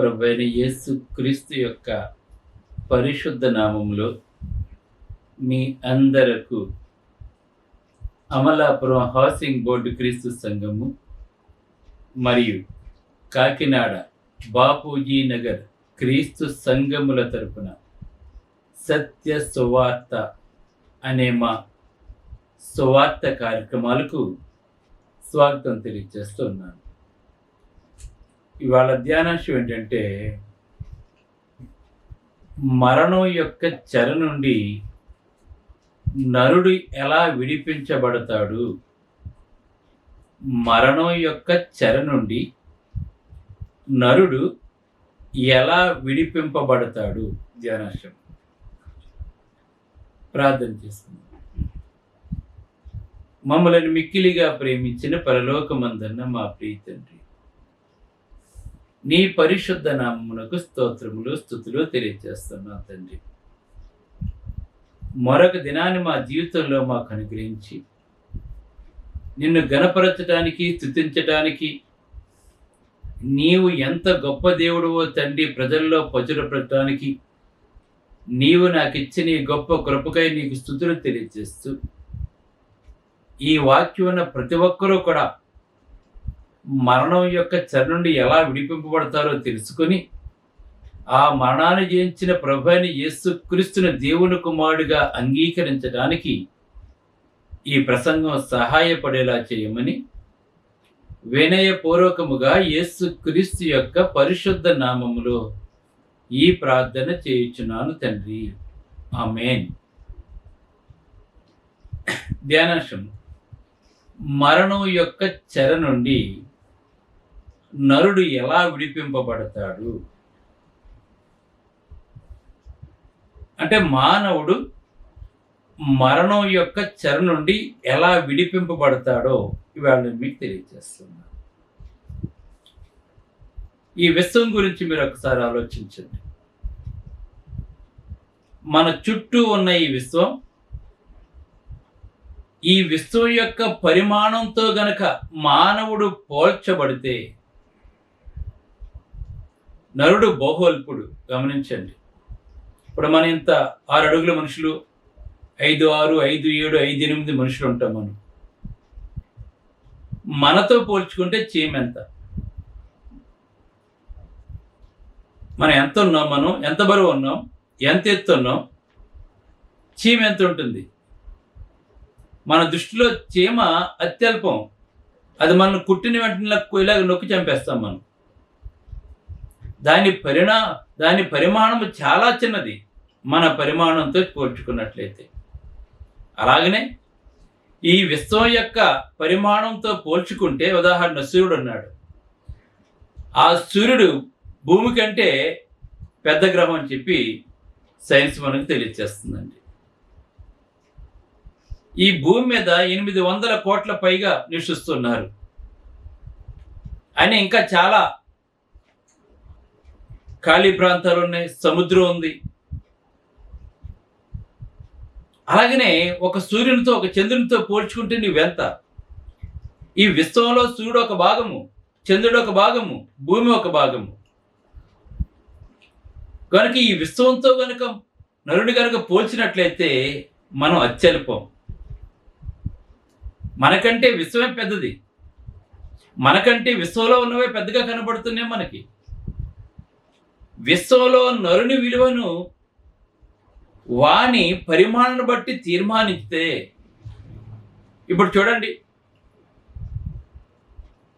ప్రభువైన యేసు క్రీస్తు యొక్క పరిశుద్ధ నామములో మీ అందరకు అమలాపురం హౌసింగ్ బోర్డు క్రీస్తు సంఘము మరియు కాకినాడ బాపూజీ నగర్ క్రీస్తు సంఘముల తరపున సత్య సువార్త అనే మా సువార్త కార్యక్రమాలకు స్వాగతం తెలియజేస్తున్నాను. ఇవాళ ధ్యానాంశం ఏంటంటే, మరణం యొక్క చెర నుండి నరుడు ఎలా విడిపించబడతాడు. మరణం యొక్క చెర నుండి నరుడు ఎలా విడిపింపబడతాడు. ధ్యానాంశం ప్రార్థన చేసుకుందాం. మమ్మల్ని మిక్కిలిగా ప్రేమించిన పరలోకమందున్న మా ప్రియ తండ్రి, నీ పరిశుద్ధ నామమునకు స్తోత్రములు స్తుతులు తెలియజేస్తున్నా తండ్రి. మరొక దినాన్ని మా జీవితంలో మాకు అనుగ్రహించి నిన్ను గణపరచడానికి స్తుతించడానికి, నీవు ఎంత గొప్ప దేవుడువో తండ్రి ప్రజల్లో ప్రచురపడటానికి నీవు నాకు ఇచ్చిన ఈ గొప్ప కృపకై నీకు స్తుతులు తెలియజేస్తూ, ఈ వాక్యం ఉన్న ప్రతి ఒక్కరూ కూడా మరణం యొక్క చెర నుండి ఎలా విడిపింపబడతారో తెలుసుకొని, ఆ మరణాన్ని జయించిన ప్రభువైన యేసు క్రీస్తుని దేవుని కుమారుడిగా అంగీకరించడానికి ఈ ప్రసంగం సహాయపడేలా చేయమని వినయపూర్వకముగా యేసు క్రీస్తు యొక్క పరిశుద్ధ నామములో ఈ ప్రార్థన చేయుచున్నాను తండ్రి, ఆమేన్. ధ్యానాంశం: మరణం యొక్క చెర నుండి నరుడు ఎలా విడిపింపబడతాడు. అంటే మానవుడు మరణం యొక్క చెర నుండి ఎలా విడిపింపబడతాడో ఇవాళ నేను మీకు తెలియజేస్తున్నాను. ఈ విశ్వం గురించి మీరు ఒకసారి ఆలోచించండి. మన చుట్టూ ఉన్న ఈ విశ్వం యొక్క పరిమాణంతో గనక మానవుడు పోల్చబడితే నరుడు బహువల్పుడు. గమనించండి, ఇప్పుడు మన ఇంత 6 అడుగుల మనుషులు, 5'6", 5'7", 5'8" మనుషులు ఉంటాం. మనతో పోల్చుకుంటే చీమ ఎంత? మనం ఎంత ఉన్నాం? మనం ఎంత బరువు ఉన్నాం? ఎంత ఎత్తు ఉన్నాం? చీమ ఎంత ఉంటుంది? మన దృష్టిలో చీమ అత్యల్పం. అది మనం కుట్టిన వెంటనే ఇలాగ నొక్కి చంపేస్తాం మనం. దాని పరిమాణం చాలా చిన్నది మన పరిమాణంతో పోల్చుకున్నట్లయితే. అలాగనే ఈ విశ్వం యొక్క పరిమాణంతో పోల్చుకుంటే, ఉదాహరణ సూర్యుడు ఉన్నాడు. ఆ సూర్యుడు భూమి కంటే పెద్ద గ్రహం అని చెప్పి సైన్స్ మనకు తెలియజేస్తుందండి. ఈ భూమి మీద 800 కోట్ల పైగా నివసిస్తున్నారు అని, ఇంకా చాలా ఖాళీ ప్రాంతాలు ఉన్నాయి, సముద్రం ఉంది. అలాగనే ఒక సూర్యునితో ఒక చంద్రునితో పోల్చుకుంటే నువ్వెంత? ఈ విశ్వంలో సూర్యుడు ఒక భాగము, చంద్రుడు ఒక భాగము, భూమి ఒక భాగము. కనుక ఈ విశ్వంతో కనుక నరుడు కనుక పోల్చినట్లయితే మనం అత్యల్పం. మనకంటే విశ్వమే పెద్దది. మనకంటే విశ్వంలో ఉన్నవే పెద్దగా కనబడుతున్నాయి మనకి. విశ్వంలో నరుని విలువను వాని పరిమాణాన్ని బట్టి తీర్మానిస్తే, ఇప్పుడు చూడండి,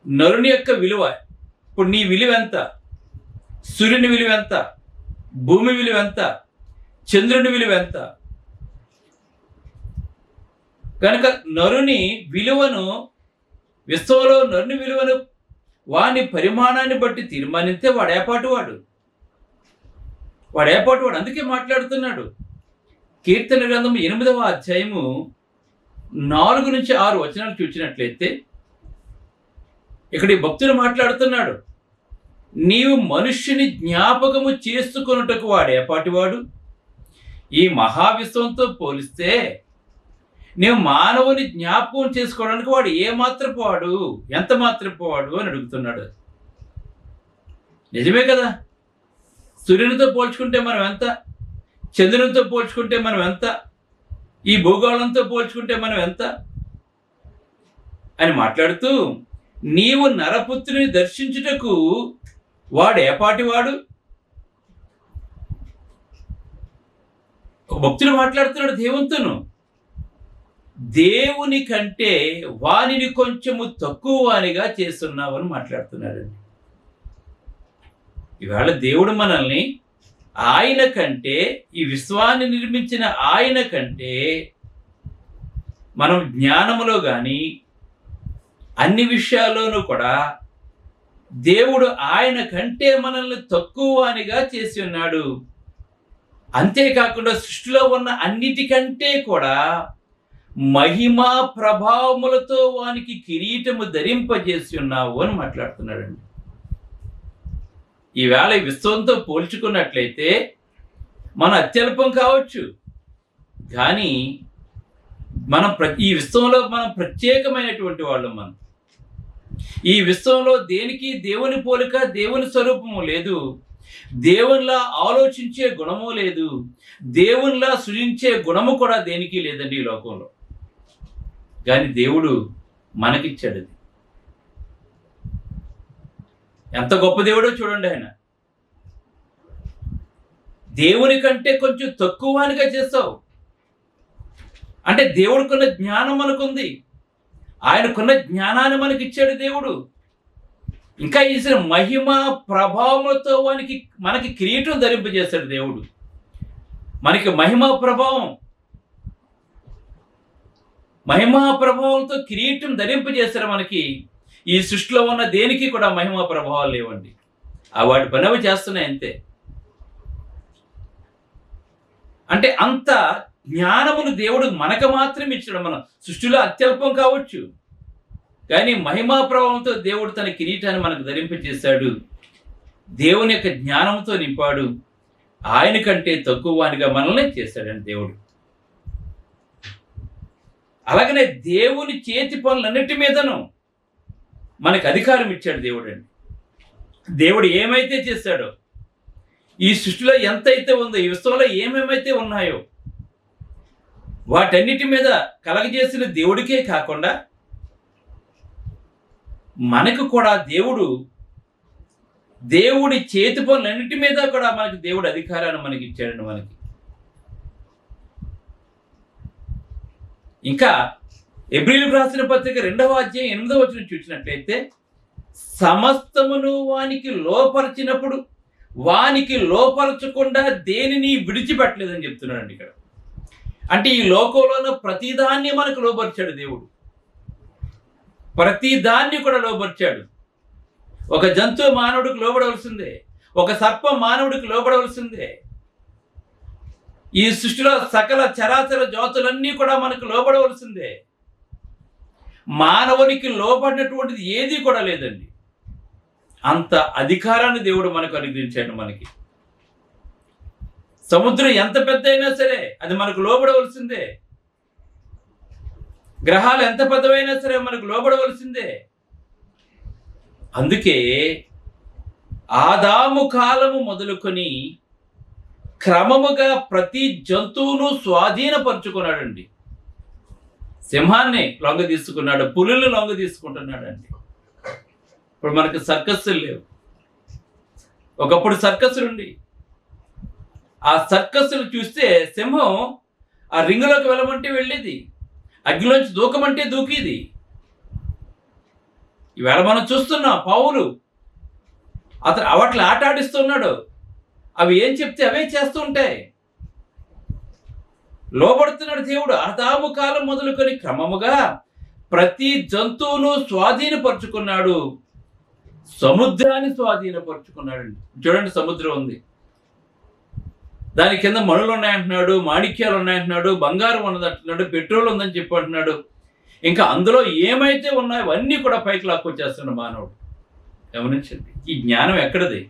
నరుని యొక్క విలువ, ఇప్పుడు నీ విలువ ఎంత? సూర్యుని విలువ ఎంత? భూమి విలువ ఎంత? చంద్రుని విలువ ఎంత? కనుక నరుని విలువను, విశ్వంలో నరుని విలువను వాని పరిమాణాన్ని బట్టి తీర్మానిస్తే వాడు ఏపాటు వాడు. అందుకే మాట్లాడుతున్నాడు. కీర్తన గ్రంథం 8వ అధ్యాయము 4 నుంచి 6 వచనాలు చూసినట్లయితే ఇక్కడ ఈ భక్తుడు మాట్లాడుతున్నాడు. నీవు మనుష్యుని జ్ఞాపకము చేసుకొనుటకు వాడేపాటివాడు. ఈ మహావిశ్వంతో పోలిస్తే నేను మానవుని జ్ఞాపకం చేసుకోవడానికి వాడు ఏ మాత్రపు వాడు, ఎంత మాత్రపు వాడు అని అడుగుతున్నాడు. నిజమే కదా? సూర్యునితో పోల్చుకుంటే మనం ఎంత, చంద్రునితో పోల్చుకుంటే మనం ఎంత, ఈ భూగోళంతో పోల్చుకుంటే మనం ఎంత అని మాట్లాడుతూ, నీవు నరపుత్రుని దర్శించుటకు వాడు ఏపాటివాడు? ఒక భక్తుడు మాట్లాడుతున్నాడు దేవునితోను. దేవుని కంటే వానిని కొంచెము తక్కువ వానిగా చేస్తున్నావు అని మాట్లాడుతున్నాడండి. ఇవాళ దేవుడు మనల్ని ఆయన కంటే, ఈ విశ్వాన్ని నిర్మించిన ఆయన కంటే మనం జ్ఞానములో కానీ అన్ని విషయాల్లోనూ కూడా దేవుడు ఆయన కంటే మనల్ని తక్కువ వానిగా చేసి ఉన్నాడు. అంతేకాకుండా సృష్టిలో ఉన్న అన్నిటికంటే కూడా మహిమా ప్రభావములతో వానికి కిరీటము ధరింపజేసి ఉన్నావు అని మాట్లాడుతున్నాడండి. ఈవేళ ఈ విశ్వంతో పోల్చుకున్నట్లయితే మనం అత్యల్పం కావచ్చు, కానీ ఈ విశ్వంలో మనం ప్రత్యేకమైనటువంటి వాళ్ళం. మనం ఈ విశ్వంలో దేనికి దేవుని పోలిక, దేవుని స్వరూపము లేదు, దేవునిలా ఆలోచించే గుణము లేదు, దేవునిలా సృజించే గుణము కూడా దేనికి లేదండి ఈ లోకంలో. కానీ దేవుడు మనకిచ్చాడు. అది ఎంత గొప్ప దేవుడో చూడండి. ఆయన దేవుని కంటే కొంచెం తక్కువగా చేస్తావు అంటే దేవుడికున్న జ్ఞానం మనకుంది, ఆయనకున్న జ్ఞానాన్ని మనకిచ్చాడు దేవుడు. ఇంకా ఇచ్చిన మహిమ ప్రభావంతో మనకి కిరీటం ధరింపజేశాడు దేవుడు. మనకి మహిమా ప్రభావంతో కిరీటం ధరింపజేశారు. మనకి ఈ సృష్టిలో ఉన్న దేనికి కూడా మహిమా ప్రభావాలు లేవండి. వాటి పనవి చేస్తున్నాయి అంతే. అంటే అంత జ్ఞానమును దేవుడు మనకు మాత్రం ఇచ్చాడు. మనం సృష్టిలో అత్యల్పం కావచ్చు, కానీ మహిమా ప్రభావంతో దేవుడు తన కిరీటాన్ని మనకు ధరింపజేశాడు. దేవుని యొక్క జ్ఞానంతో నింపాడు. ఆయన కంటే తక్కువ వానిగా మనల్ని చేశాడండి దేవుడు. అలాగనే దేవుని చేతి పనులన్నిటి మీదను మనకు అధికారం ఇచ్చాడు దేవుడు అండి. దేవుడు ఏమైతే చేశాడో, ఈ సృష్టిలో ఎంతైతే ఉందో, ఈ విశ్వంలో ఏమేమైతే ఉన్నాయో వాటన్నిటి మీద కలగజేసిన దేవుడికే కాకుండా మనకు కూడా దేవుడి చేతి పనులన్నిటి మీద కూడా మనకి దేవుడు అధికారాన్ని మనకి ఇచ్చాడండి. మనకి ఇంకా హెబ్రీయులకు రాసిన పత్రిక 2వ అధ్యాయం 8వ వచనం చూసినట్లయితే, సమస్తమును వానికి లోపరిచినప్పుడు వానికి లోపరచకుండా దేనిని విడిచిపెట్టలేదని చెప్తున్నాడండి ఇక్కడ. అంటే ఈ లోకంలో ప్రతిదాన్ని మనకు లోపరిచాడు దేవుడు. ప్రతిదాన్ని కూడా లోపరిచాడు. ఒక జంతువు మానవుడికి లోబడవలసిందే, ఒక సర్పం మానవుడికి లోబడవలసిందే. ఈ సృష్టిలో సకల చరాచర జాతులన్నీ కూడా మనకు లోబడవలసిందే. మానవునికి లోబడినటువంటిది ఏది కూడా లేదండి. అంత అధికారాన్ని దేవుడు మనకు అనుగ్రహించాడు. మనకి సముద్రం ఎంత పెద్ద అయినా సరే అది మనకు లోబడవలసిందే. గ్రహాలు ఎంత పెద్దవైనా సరే మనకు లోబడవలసిందే. అందుకే ఆదాము కాలము మొదలుకొని క్రమముగా ప్రతి జంతువును స్వాధీనపరుచుకున్నాడండి. సింహాన్ని లొంగ తీసుకున్నాడు, పులులు లొంగ తీసుకుంటున్నాడండి. ఇప్పుడు మనకు సర్కస్సులు లేవు. ఒకప్పుడు సర్కస్సులు ఉండి ఆ సర్కస్సులు చూస్తే సింహం ఆ రింగులోకి వెళ్ళమంటే వెళ్ళేది, అగ్గిలోంచి దూకమంటే దూకేది. ఈవేళ మనం చూస్తున్నాం పావులు, అతను అవట్లు ఆట ఆడిస్తున్నాడు. అవి ఏం చెప్తే అవే చేస్తూ ఉంటాయి. లోబడుతున్నాడు దేవుడు. ఆదాము కాలం మొదలుకొని క్రమముగా ప్రతి జంతువును స్వాధీనపరుచుకున్నాడు. సముద్రాన్ని స్వాధీనపరుచుకున్నాడు. చూడండి, సముద్రం ఉంది, దాని కింద మణులు ఉన్నాయంటున్నాడు, మాణిక్యాలు ఉన్నాయంటున్నాడు, బంగారం ఉన్నదంటున్నాడు, పెట్రోల్ ఉందని చెప్పి అంటున్నాడు. ఇంకా అందులో ఏమైతే ఉన్నాయో అవన్నీ కూడా పైకి లాక్కొచ్చేస్తున్నాడు మానవుడు. గమనించండి, ఈ జ్ఞానం ఎక్కడది?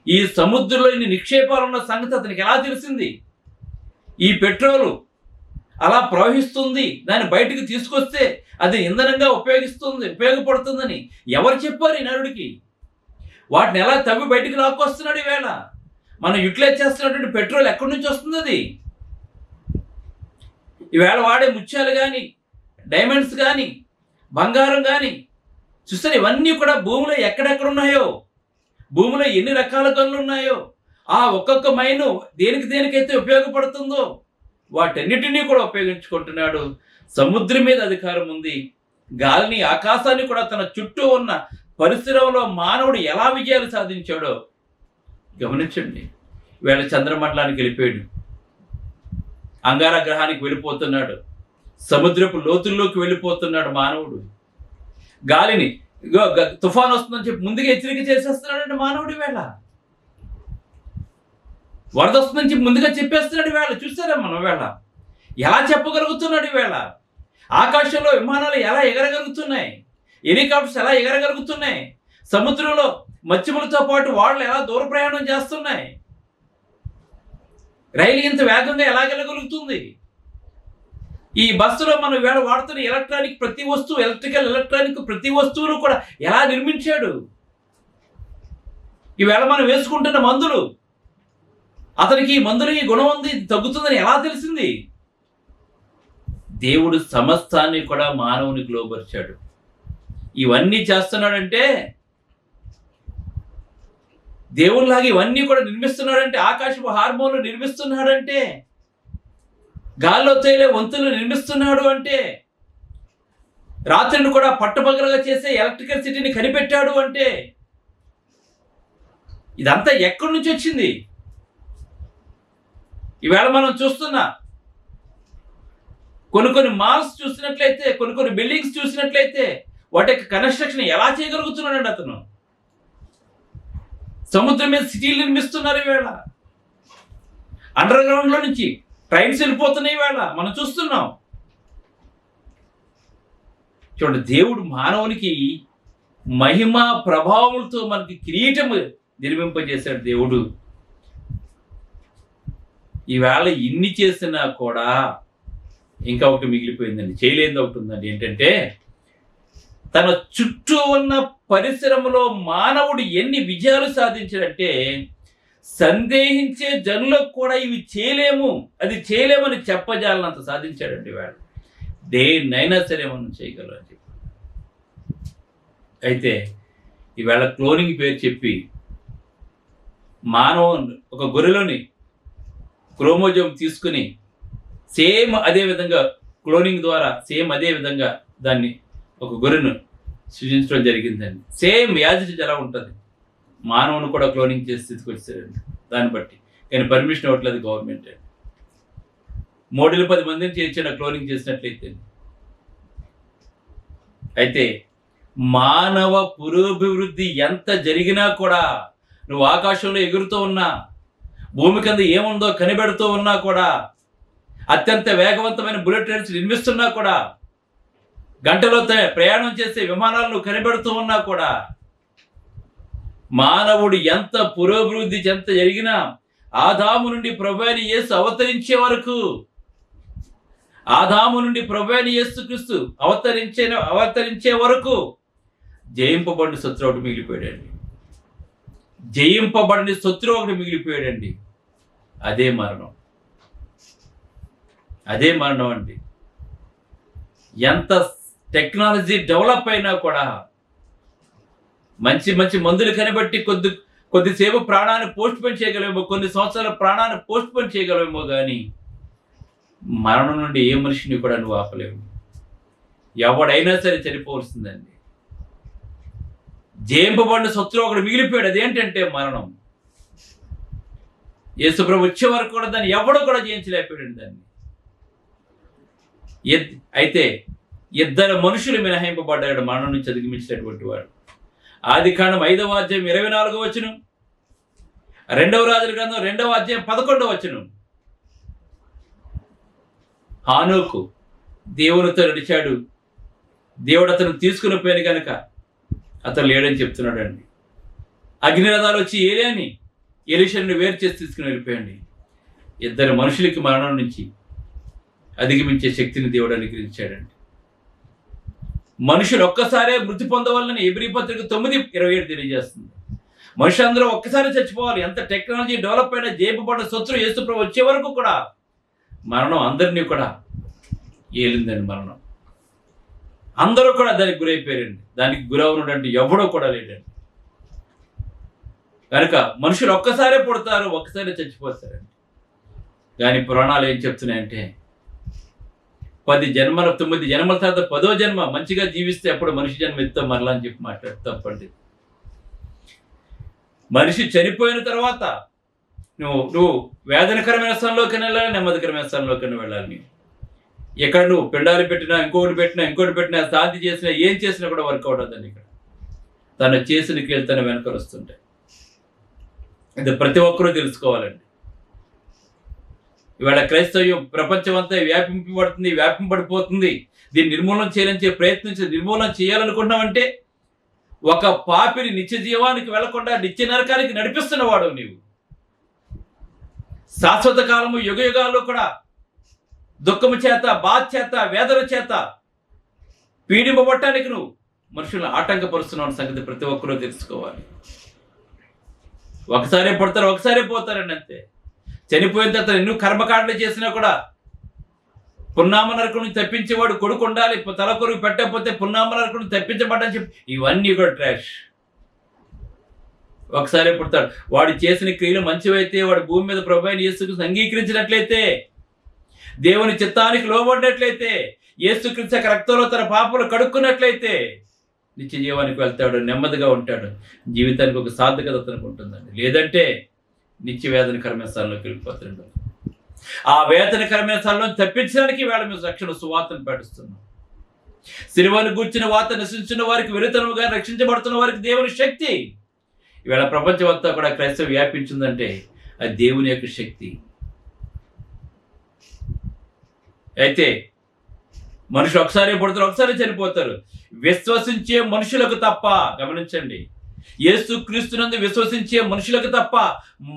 ఈ సముద్రంలో ఇన్ని నిక్షేపాలు ఉన్న సంగతి అతనికి ఎలా తెలిసింది? ఈ పెట్రోలు అలా ప్రవహిస్తుంది, దాన్ని బయటకు తీసుకొస్తే అది ఇంధనంగా ఉపయోగపడుతుందని ఎవరు చెప్పారు ఈ నరుడికి? వాటిని ఎలా తవ్వి బయటకు లాక్కొస్తున్నాడు ఈవేళ? మనం యూటిలైజ్ చేస్తున్నటువంటి పెట్రోల్ ఎక్కడి నుంచి వస్తుంది? అది ఈవేళ వాడే ముత్యాలు కానీ, డైమండ్స్ కానీ, బంగారం కానీ చూస్తే ఇవన్నీ కూడా భూమిలో ఎక్కడెక్కడ ఉన్నాయో, భూమిలో ఎన్ని రకాల గనులు ఉన్నాయో, ఆ ఒక్కొక్క మైను దేనికైతే ఉపయోగపడుతుందో వాటన్నిటినీ కూడా ఉపయోగించుకుంటున్నాడు. సముద్రం మీద అధికారం ఉంది. గాలిని, ఆకాశాన్ని కూడా తన చుట్టూ ఉన్న పరిసరంలో మానవుడు ఎలా విజయాలు సాధించాడో గమనించండి. వీళ్ళ చంద్రమండలానికి వెళ్ళిపోయాడు, అంగార గ్రహానికి వెళ్ళిపోతున్నాడు, సముద్రపు లోతుల్లోకి వెళ్ళిపోతున్నాడు మానవుడు. గాలిని తుఫాన్ వస్తుందని చెప్పి ముందుగా హెచ్చరిక చేసేస్తున్నాడండి మానవుడి. వేళ వరద వస్తుందని చెప్పి ముందుగా చెప్పేస్తున్నాడు. వేళ చూస్తారా మనం వేళ ఎలా చెప్పగలుగుతున్నాడు? వేళ ఆకాశంలో విమానాలు ఎలా ఎగరగలుగుతున్నాయి, హెలికాప్టర్స్ ఎలా ఎగరగలుగుతున్నాయి, సముద్రంలో మత్స్యములతో పాటు వాళ్ళు ఎలా దూర ప్రయాణం చేస్తున్నాయి, రైలు ఇంత వేగంగా ఎలా వెళ్ళగలుగుతుంది. ఈ బస్సులో మనం వేళ వాడుతున్న ఎలక్ట్రానిక్ ప్రతి వస్తువును కూడా ఎలా నిర్మించాడు. ఈవేళ మనం వేసుకుంటున్న మందులు, అతనికి ఈ మందులకి గుణం ఉంది, తగ్గుతుందని ఎలా తెలిసింది? దేవుడు సమస్తాన్ని కూడా మానవునికి లోబరిచాడు. ఇవన్నీ చేస్తున్నాడంటే, దేవునిలాగా ఇవన్నీ కూడా నిర్మిస్తున్నాడంటే, ఆకాశపు హార్మోన్లు నిర్మిస్తున్నాడంటే, గాల్లో తేలే వంతులు నిర్మిస్తున్నాడు అంటే, రాత్రిని కూడా పట్టపగలుగా చేసే ఎలక్ట్రికల్ సిటీని కనిపెట్టాడు అంటే, ఇదంతా ఎక్కడి నుంచి వచ్చింది? ఈవేళ మనం చూస్తున్న కొన్ని మాల్స్ చూసినట్లయితే, కొన్ని బిల్డింగ్స్ చూసినట్లయితే వాటి యొక్క కన్స్ట్రక్షన్ ఎలా చేయగలుగుతున్నాడండి అతను. సముద్రం మీద సిటీలు నిర్మిస్తున్నారు. ఈవేళ అండర్ గ్రౌండ్ లో నుంచి ట్రైన్స్ వెళ్ళిపోతున్నాయి. ఈవేళ మనం చూస్తున్నాం. చూడండి, దేవుడు మానవునికి మహిమ ప్రభావములతో మనకి కిరీటము నిర్మింపజేశాడు దేవుడు. ఈవేళ ఇన్ని చేసినా కూడా ఇంకా ఒకటి మిగిలిపోయిందండి, చేయలేనిది ఒకటి ఉందండి. ఏంటంటే, తన చుట్టూ ఉన్న పరిసరంలో మానవుడు ఎన్ని విజయాలు సాధించాడంటే, సందేహించే జనులకు కూడా ఇవి చేయలేము, అది చేయలేమని చెప్పజాలనంత సాధించాడండి. వాడు దేన్నైనా సరే మనం చేయగలం అని చెప్పి. అయితే ఈవేళ క్లోనింగ్ పేరు చెప్పి ఒక గొర్రెలోని క్రోమోజోమ్ తీసుకుని సేమ్ అదే విధంగా క్లోనింగ్ ద్వారా అదే విధంగా దాన్ని ఒక గొర్రెను సృజించడం జరిగిందండి. సేమ్ యాజిటీ ఎలా ఉంటుంది, మానవుని కూడా క్లోనింగ్ చేసి తీసుకొచ్చారండి. దాన్ని బట్టి కానీ పర్మిషన్ ఇవ్వట్లేదు గవర్నమెంట్. 310 మందిని చేర్చిన క్లోనింగ్ చేసినట్లయితే. అయితే మానవ పురోభివృద్ధి ఎంత జరిగినా కూడా, నువ్వు ఆకాశంలో ఎగురుతూ ఉన్నా, భూమి కింద ఏముందో కనిపెడుతూ ఉన్నా కూడా, అత్యంత వేగవంతమైన బుల్లెట్ ట్రైన్స్ నిర్మిస్తున్నా కూడా, గంటలో ప్రయాణం చేసే విమానాలను కనిపెడుతూ ఉన్నా కూడా, మానవుడు ఎంత పురోభివృద్ధి ఎంత జరిగినా, ఆదాము నుండి ప్రభువైన యేసు అవతరించే వరకు, ఆదాము నుండి ప్రభువైన యేసుక్రీస్తు అవతరించే వరకు జయింపబడిన శత్రువు ఒకటి మిగిలిపోయాడండి. జయింపబడిన శత్రువు ఒకటి మిగిలిపోయాడండి. అదే మరణం. అదే మరణం అండి. ఎంత టెక్నాలజీ డెవలప్ అయినా కూడా, మంచి మందులు కనిబట్టి కొద్దిసేపు ప్రాణాన్ని పోస్ట్ పోన్ చేయగలమేమో, కొన్ని సంవత్సరాల ప్రాణాన్ని పోస్ట్ పోన్ చేయగలమేమో, కానీ మరణం నుండి ఏ మనిషిని కూడా నువ్వు ఆపలేవు. ఎవడైనా సరే చనిపోవలసిందండి. జయింపబడిన శత్రువు ఒకడు మిగిలిపోయాడు. అదేంటంటే మరణం. యేసుప్రభు వచ్చే వరకు కూడా దాన్ని ఎవడో కూడా జయించలేకపోయాడు దాన్ని. అయితే 2 మనుషులు మినహాయింపబడ్డాడు మరణం నుంచి అధిగమించినటువంటి వాడు. ఆదికాండం 5వ అధ్యాయం 24వ వచనం, 2వ రాజుల గ్రంథం 2వ అధ్యాయం 11వ వచనం. హానోకు దేవునితో నడిచాడు, దేవుడు అతను తీసుకుని పోయాను కనుక అతను లేడని చెప్తున్నాడు అండి. అగ్నిరథాలు వచ్చి ఏలియాని ఎలీషాని వేరు చేసి తీసుకుని వెళ్ళిపోయండి. 2 మనుషులకి మరణం నుంచి అధిగమించే శక్తిని దేవుడు అనుగ్రహించాడండి. మనుషులు ఒక్కసారే మృతి పొందవాలని హెబ్రీ పత్రిక 9:27 తెలియజేస్తుంది. మనుషులందరూ ఒక్కసారి చచ్చిపోవాలి. ఎంత టెక్నాలజీ డెవలప్ అయినా జేబు పడిన శత్రువు యేసుప్రభు వచ్చే వరకు కూడా మరణం అందరినీ కూడా ఏలిందండి. మరణం అందరూ కూడా దానికి గురైపోయారండి. దానికి గురవునటువంటి ఎవడో కూడా లేడండి. కనుక మనుషులు ఒక్కసారే పుడతారు, ఒక్కసారే చచ్చిపోతారండి. కానీ పురాణాలు ఏం చెప్తున్నాయంటే 9 జన్మల తర్వాత 10వ జన్మ మంచిగా జీవిస్తే అప్పుడు మనిషి జన్మ ఎత్తాం మరలా అని చెప్పి మాట్లాడు. తప్పండి. మనిషి చనిపోయిన తర్వాత నువ్వు వేదనకరమైన స్థలంలోకి వెళ్ళాలి, నెమ్మదికరమైన స్థలంలోకి వెళ్ళాలి. నీవు ఎక్కడ నువ్వు పిండాలు పెట్టినా, ఇంకోటి పెట్టినా, శాంతి చేసినా, ఏం చేసినా కూడా వర్కౌట్ అవుతుంది. ఇక్కడ తను చేసిన కీళ్ళు తన వెనకలు వస్తుంటాయి. ఇది ప్రతి ఒక్కరూ తెలుసుకోవాలండి. ఇవాళ క్రైస్తవ్యం ప్రపంచం అంతా వ్యాపింపబడిపోతుంది. దీన్ని నిర్మూలన చేయాలనుకున్నావంటే ఒక పాపిని నిత్య జీవానికి వెళ్లకుండా నిత్య నరకానికి నడిపిస్తున్నవాడు నీవు. శాశ్వత కాలము యుగాల్లో కూడా దుఃఖము చేత, బాధ చేత, వేదన చేత పీడింపబట్టానికి నువ్వు మనుషులను ఆటంకపరుస్తున్నావు సంగతి ప్రతి ఒక్కరూ తెలుసుకోవాలి. ఒకసారే పడతారు, ఒకసారే పోతారండి అంతే. చనిపోయిన తర్వాత ఎన్నో కర్మకాండలు చేసినా కూడా పున్నామ నరకం నుంచి తప్పించేవాడు కొడుకు ఉండాలి. తల కొరుగు పెట్టకపోతే పున్నామ నరకం నుంచి తప్పించబడ్డని చెప్పి ఇవన్నీ కూడా ట్రాష్. ఒకసారే పుడతాడు. వాడు చేసిన క్రియలు మంచివైతే, వాడు భూమి మీద ప్రభువైన యేసుక్రీస్తును అంగీకరించినట్లయితే, దేవుని చిత్తానికి లోబడినట్లయితే, యేసుక్రీస్తు యొక్క రక్తంలో తన పాపలు కడుక్కున్నట్లయితే నిత్య జీవానికి వెళ్తాడు, నెమ్మదిగా ఉంటాడు, జీవితానికి ఒక సార్థకత అతనికి ఉంటుందండి. లేదంటే నిత్య వేదనకరమైన స్థలంలోకి వెళ్ళిపోతాడు. ఆ వేదనకరమైన స్థలంలో తప్పించడానికి వేళ మీద రక్షణ సువార్తను ప్రకటిస్తున్నాం. సిలువను గూర్చిన వార్త నశించిన వారికి, వెలుతనముగా రక్షించబడుతున్న వారికి దేవుని శక్తి. ఈవేళ ప్రపంచం అంతా కూడా క్రైస్తవం వ్యాపించిందంటే అది దేవుని యొక్క శక్తి. అయితే మనుషులు ఒకసారి పుడతారు, ఒకసారి చనిపోతారు. విశ్వసించే మనుషులకు తప్ప, గమనించండి, యేసుక్రీస్తునందు విశ్వసించే మనుషులకు తప్ప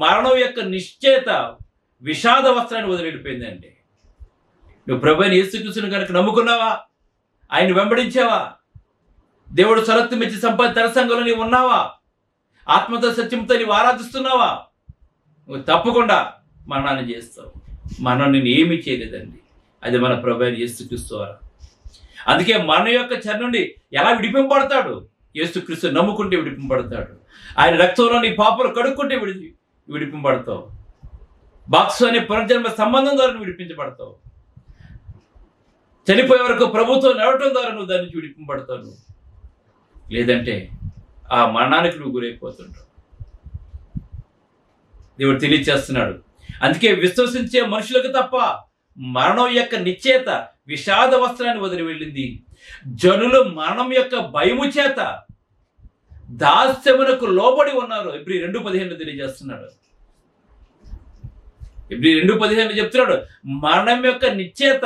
మరణం యొక్క నిశ్చేత విషాద వస్త్రాన్ని వదిలిపోయిందండి. నువ్వు ప్రభువైన యేసుక్రీస్తుని కనుక నమ్ముకున్నావా, ఆయన వెంబడించావా, దేవుడు సరత్తు మెచ్చి సంపాది తన సంఘంలో నీవు ఉన్నావా, ఆత్మతో సత్యంతో నీవు ఆరాధిస్తున్నావా, నువ్వు తప్పకుండా మరణాన్ని చేస్తావు. మరణం నేను ఏమీ చేయలేదండి. అది మన ప్రభువైన యేసుక్రీస్తు ద్వారా. అందుకే మన యొక్క చెర నుండి ఎలా విడిపింపబడతాడు? యేసుక్రీస్తు నమ్ముకుంటే విడిపింపబడతాడు. ఆయన రక్తంలో నీ పాపలు కడుక్కుంటే విడిపింపబడతావు. బాక్సు అనే పునర్జన్మ సంబంధం ద్వారా నువ్వు విడిపించబడతావు. చనిపోయే వరకు ప్రభుత్వం నడవటం ద్వారా నువ్వు దాని నుంచి విడిపింపబడతావు. లేదంటే ఆ మరణానికి నువ్వు గురైపోతుంటావు. దేవుడు తెలియచేస్తున్నాడు. అందుకే విశ్వసించే మనుషులకు తప్ప మరణం యొక్క నిశ్చేత విషాద వస్త్రాన్ని వదిలి వెళ్ళింది. జనులు మరణం యొక్క భయము చేత దాస్యమునకు లోబడి ఉన్నారు. ఇప్పుడు 2:15 తెలియజేస్తున్నాడు. ఇప్పుడు 2:15 చెప్తున్నాడు, మరణం యొక్క నిశ్చేత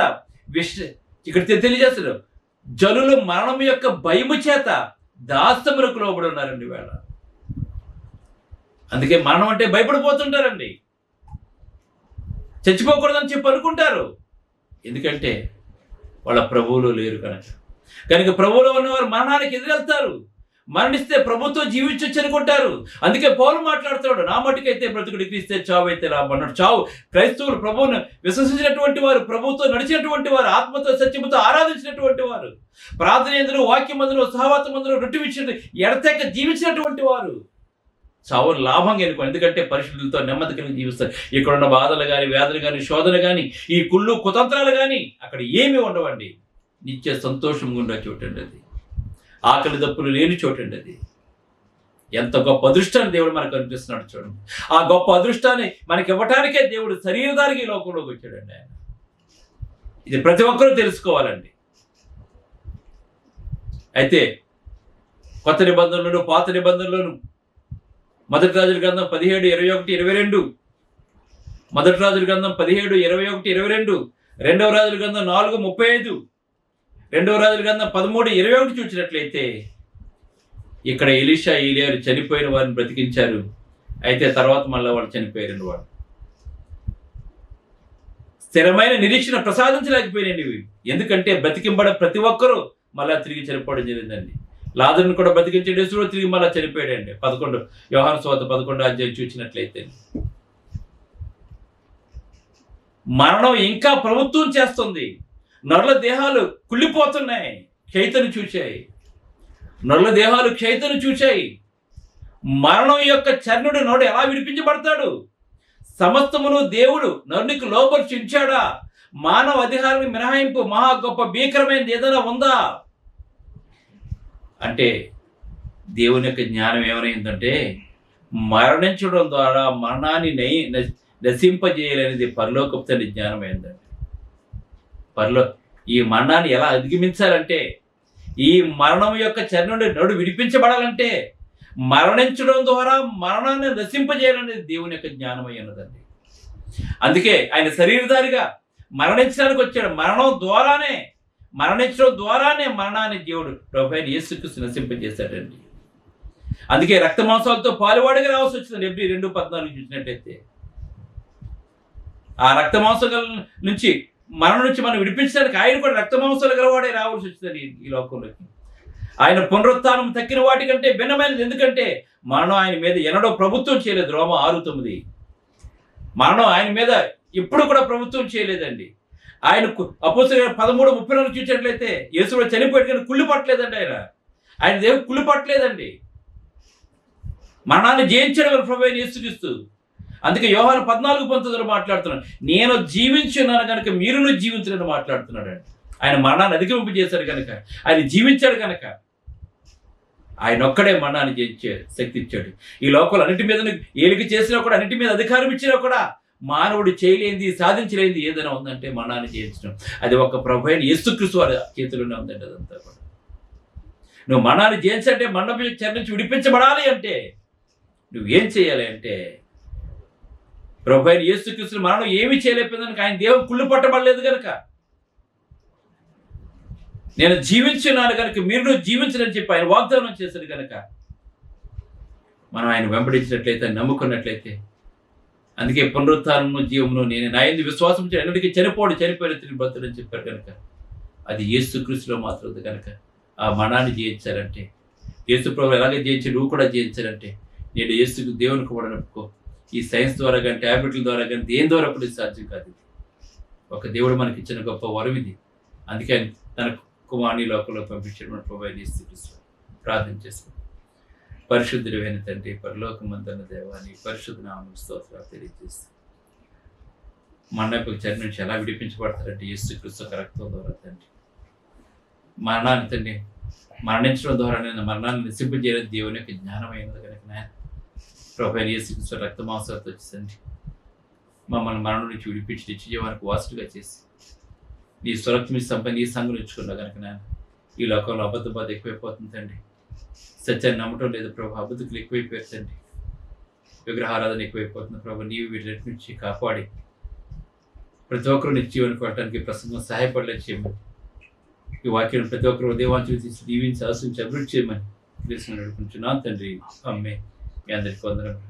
ఇక్కడ తెలియజేస్తున్నాడు. జనులు మరణం యొక్క భయము చేత దాస్యమునకు లోబడి ఉన్నారండి వేళ. అందుకే మరణం అంటే భయపడిపోతుంటారండి. చచ్చిపోకూడదని చెప్పి అనుకుంటారు. ఎందుకంటే వాళ్ళ ప్రభువులో లేరు కనుక ప్రభువులో ఉన్నవారు మరణానికి ఎదురెళ్తారు. మరణిస్తే ప్రభుతో జీవించొచ్చు అనుకుంటారు. అందుకే పౌలు మాట్లాడుతున్నాడు, నా మటుకైతే బ్రతుకుడు క్రీస్తే, చావు అయితే లాభం అన్నాడు. చావు క్రైస్తవులు ప్రభువును విశ్వసించినటువంటి వారు, ప్రభువుతో నడిచినటువంటి వారు, ఆత్మతో సత్యముతో ఆరాధించినటువంటి వారు, ప్రార్థనేందును, వాక్యమందును, సహవాసమందును రొట్టె విచ్చి ఎడతెక్క జీవించినటువంటి వారు చావును లాభంగా ఎన్నుకోండి. ఎందుకంటే పరిశుద్ధులతో నెమ్మది కలిగి జీవిస్తారు. ఇక్కడున్న బాధలు కానీ, వేదన కానీ, శోధన కానీ, ఈ కుళ్ళు కుతంత్రాలు కానీ అక్కడ ఏమీ ఉండవండి. నిత్య సంతోషంగా ఉండే చోటండి అది. ఆకలి దప్పులు లేని చోటండి అది. ఎంత గొప్ప అదృష్టాన్ని దేవుడు మనకు అనిపిస్తున్నాడు చూడండి. ఆ గొప్ప అదృష్టాన్ని మనకి ఇవ్వటానికే దేవుడు శరీరధారికి ఈ లోకంలోకి వచ్చాడండి ఆయన. ఇది ప్రతి ఒక్కరూ తెలుసుకోవాలండి. అయితే కొత్త నిబంధనలోను పాత నిబంధనలోను మొదటి రాజుల గ్రంథం 17:21-22, మొదటి రాజుల గ్రంథం 17:21-22, రెండవ రాజుల గ్రంథం 4:35, రెండవ రాజుల గ్రంథం 13:21 చూసినట్లయితే ఇక్కడ ఎలీషా, ఏలియాలు చనిపోయిన వారిని బ్రతికించారు. అయితే తర్వాత మళ్ళీ వాళ్ళు చనిపోయారు. వాడు స్థిరమైన నిరీక్షణ ప్రసాదించలేకపోయినవి. ఎందుకంటే బ్రతికింపడ ప్రతి ఒక్కరూ మళ్ళా తిరిగి చనిపోవడం జరిగిందండి. లాజరుని కూడా బ్రతికించాడు, యేసు కూడా తిరిగి మళ్ళీ చనిపోయాడండి. యోహాను సువార్త 11వ అధ్యాయం చూసినట్లయితే మరణం ఇంకా ప్రభుత్వం చేస్తుంది. నరుల దేహాలు కుళ్ళిపోతున్నాయి, క్షయితను చూశాయి. నరుల దేహాలు క్షయితను చూశాయి. మరణం యొక్క చర్ణుడు నరుడు ఎలా విడిపించబడతాడు? సమస్తమును దేవుడు నరునికి లోపరిచించాడా? మానవ అధికారాన్ని మినహాయింపు మహా గొప్ప భీకరమైనది ఏదైనా ఉందా అంటే దేవుని యొక్క జ్ఞానం ఏమైందంటే మరణించడం ద్వారా మరణాన్ని నశింపజేయాలనేది పరలోకపు తండ్రి జ్ఞానం అయిందండి. ఈ మరణాన్ని ఎలా అధిగమించాలంటే, ఈ మరణం యొక్క చర్ణుడి నడు విడిపించబడాలంటే మరణించడం ద్వారా మరణాన్ని నశింపజేయాలనేది దేవుని యొక్క జ్ఞానమై ఉన్నదండి. అందుకే ఆయన శరీరధారిగా మరణించడానికి వచ్చాడు. మరణించడం ద్వారానే మరణాన్ని దేవుడు ప్రభువైన యేసుక్రీస్తు నశింపజేశాడండి. అందుకే రక్త మాంసాలతో పాలువాడిగా రావాల్సి వచ్చింది. ఎబ్రీ 2:14 చూసినట్టయితే ఆ రక్త మాంసాల నుంచి మరణం నుంచి మనం విడిపించడానికి ఆయన కూడా రక్త మాంసాలు గలవాడే రావాల్సి వచ్చిందండి ఈ లోకంలోకి. ఆయన పునరుత్థానం తక్కిన వాటికంటే భిన్నమైనది. ఎందుకంటే మరణం ఆయన మీద ఎన్నడో ప్రభుత్వం చేయలేదు. రోమ 6:9 మరణం ఆయన మీద ఎప్పుడు కూడా ప్రభుత్వం చేయలేదండి. ఆయన అపోస్తలుల 13:34 చూసినట్లయితే యేసు కూడా చనిపోయాడు కానీ కుళ్ళి పట్టలేదండి. ఆయన దేవుడు కుళ్ళి పట్టలేదండి. మరణాన్ని జయించడం వల్ల ప్రభువైన యేసుక్రీస్తు. అందుకే యోహాను 14:19 మాట్లాడుతున్నాడు, నేను జీవించున్నాను కనుక మీరును జీవించలేని మాట్లాడుతున్నాడు అండి. ఆయన మరణాన్ని అధిగమింపజేశాడు కనుక, ఆయన జీవించాడు కనుక ఆయన ఒక్కడే మరణాన్ని జయించే శక్తి ఇచ్చాడు. ఈ లోకంలో అన్నిటి మీద ఏలిక చేసినా కూడా, అన్నిటి మీద అధికారం ఇచ్చినా కూడా మానవుడు చేయలేనిది, సాధించలేనిది ఏదైనా ఉందంటే మరణాన్ని జయించడం. అది ఒక ప్రభువైన యేసుక్రీస్తు వారి చేతిలోనే ఉందండి. అదంతా కూడా నువ్వు మరణాన్ని జయించంటే, మరణం చెర నుంచి విడిపించబడాలి అంటే నువ్వేం చేయాలి అంటే, ప్రభువైన యేసుక్రీస్తు మరణం ఏమీ చేయలేకపోయిందని ఆయన దేవుడు కుళ్ళు పట్టబడలేదు కనుక, నేను జీవించున్నాను కనుక మీరు జీవించని చెప్పి ఆయన వాగ్దానం చేశాడు కనుక మనం ఆయన వెంబడించినట్లయితే, నమ్ముకున్నట్లయితే, అందుకే పునరుత్థానము జీవమును నేను నా యందు విశ్వాసం ఎన్నటికీ చనిపోయిన తిరిగి బ్రతుడని చెప్పారు కనుక అది యేసుక్రీస్తులో మాత్రం ఉంది కనుక ఆ మరణాన్ని జయించాలంటే, యేసు ప్రభు ఎలాగే జయించి నువ్వు కూడా జయించాలంటే నేను యేసుకు దేవునికి కూడా నప్పుకో. ఈ సైన్స్ ద్వారా కానీ, ట్యాబ్లెట్ల ద్వారా కానీ, దేని ద్వారా కూడా సాధ్యం కాదు. ఒక దేవుడు మనకి ఇచ్చిన గొప్ప వరం ఇది. అందుకే తన కుమారుని లోకంలో పంపించడం మన ప్రభువైన యేసుక్రీస్తు. ప్రార్థన చేసుకుంటాం. పరిశుద్ధుడైన తండ్రి, పరలోకమందున్న దేవాన్ని పరిశుద్ధ నామమున స్తోత్రాలు తెలియజేస్తాం. మరణపు చర్య నుంచి ఎలా విడిపించబడతారంటే యేసుక్రీస్తు యొక్క రక్తం ద్వారా తండ్రి. మరణాన్ని తండ్రి మరణించడం ద్వారా నేను మరణాన్ని నశింపజేయడం దేవుని యొక్క జ్ఞానమైనది కనుక నాయన ప్రభువైన యేసుక్రీస్తు రక్త మాంసాలతో వచ్చేసండి మమ్మల్ని మరణం నుంచి విడిపించి నిత్యజీవానికి వాసులుగా చేసి నీ స్వరక్తి మీ సంపద నీ సంఘం ఇచ్చుకున్నా కనుక నాయన ఈ లోకంలో అబద్ధ బాధ ఎక్కువైపోతుంది తండ్రి. సత్యాన్ని నమ్మటం లేదు ప్రభు, అబద్ధకులు ఎక్కువైపోయారు తండ్రి. విగ్రహారాధన ఎక్కువైపోతుంది ప్రభు. నీవు వీటి నుంచి కాపాడి ప్రతి ఒక్కరు నిత్యజీవానికి వెళ్ళడానికి ప్రసంగం సహాయపడలేదు చేయమని, ఈ వాక్యం ప్రతి ఒక్కరు ఉదయవాంఛలు తీసి దీవించి ఆశించి అభివృద్ధి చేయమని తెలిసిన నడుపుకుంటున్నాను తండ్రి. అమ్మే. మీ అందరికీ వందనాలు.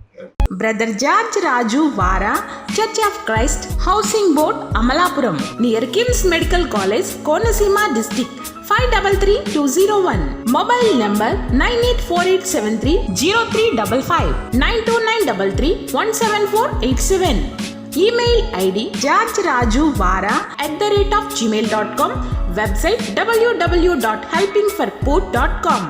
బ్రదర్ జార్జ్ రాజు వారా, church of Christ, housing board, Amalapuram, near KIMS medical college, Konaseema district 533201. Mobile number 9848730355 929331747. Email ID georgerajuvara@gmail.com. Website www.helpingforpoor.com.